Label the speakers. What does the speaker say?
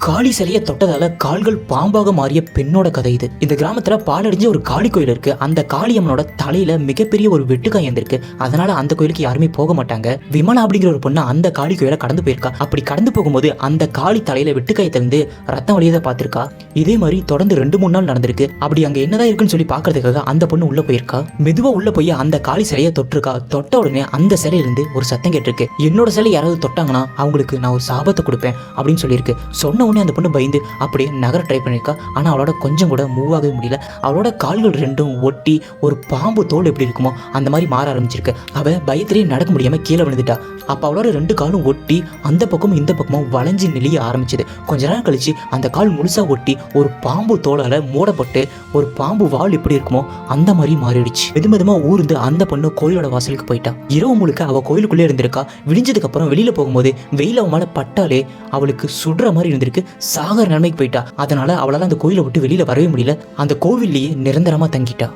Speaker 1: காளி சிலையை தொட்டதால கால்கள் பாம்பாக மாறிய பெண்ணோட கதை இது. இந்த கிராமத்துல பாலடைஞ்ச ஒரு காளி கோயில் இருக்கு. அந்த காளியம்மனோட தலையில மிகப்பெரிய ஒரு வெட்டுக்காயம் இருந்திருக்கு. அதனால அந்த கோயிலுக்கு யாருமே போக மாட்டாங்க. விமலா அப்படிங்கிற ஒரு பொண்ணு அந்த காளி கோயில கடந்து போயிருக்கா. அப்படி கடந்து போகும்போது அந்த காளி தலையில வெட்டுக்காயத்திலிருந்து ரத்தம் வழியதை பார்த்திருக்கா. இதே மாதிரி தொடர்ந்து 2-3 நாள் நடந்திருக்கு. அப்படி அங்க என்னதான் இருக்குன்னு சொல்லி பாக்குறதுக்காக அந்த பொண்ணு உள்ள போயிருக்கா. மெதுவா உள்ள போய் அந்த காளி சிலையை தொட்டிருக்கா. தொட்ட உடனே அந்த சிலையிலிருந்து ஒரு சத்தம் கேட்டிருக்கு. என்னோட சிலை யாராவது தொட்டாங்கன்னா அவங்களுக்கு நான் ஒரு சாபத்தை கொடுப்பேன் அப்படின்னு சொல்லியிருக்கு. சொன்ன உடனே அந்த பொண்ணு பயந்து அப்படியே நகர ட்ரை பண்ணியிருக்கா. ஆனால் அவளோட கொஞ்சம் கூட மூவ் ஆகவே முடியல. அவளோட கால்கள் ரெண்டும் ஒட்டி ஒரு பாம்பு தோல் எப்படி இருக்குமோ அந்த மாதிரி மாற ஆரம்பிச்சிருக்கு. அவள் பயத்திலேயே நடக்க முடியாமல் கீழே விழுந்துட்டா. அப்போ அவளோட 2 காலும் ஒட்டி அந்த பக்கமும் இந்த பக்கமும் வளைஞ்சு நெளிய ஆரம்பிச்சது. கொஞ்ச நேரம் கழிச்சு அந்த கால் முழுசாக ஒட்டி ஒரு பாம்பு தோலால் மூடப்பட்டு ஒரு பாம்பு வால் எப்படி இருக்குமோ அந்த மாதிரி மாறிடுச்சு. மெதுமெதுமாக ஊர்ந்து அந்த பொண்ணு கோயிலோட வாசலுக்கு போயிட்டா. இரவு முழுக்க அவள் கோயிலுக்குள்ளே இருந்திருக்கா. விடிஞ்சதுக்கு அப்புறம் வெளியில் போகும்போது வெயில் அவன் மேலே பட்டாலே அவளுக்கு சுடுற மாதிரி இருந்திருக்கு. சாகர நிலைமைக்கு போயிட்டா. அதனால அவளால் அந்த கோயிலை விட்டு வெளியில வரவே முடியல. அந்த கோவில்லையே நிரந்தரமா தங்கிட்டா.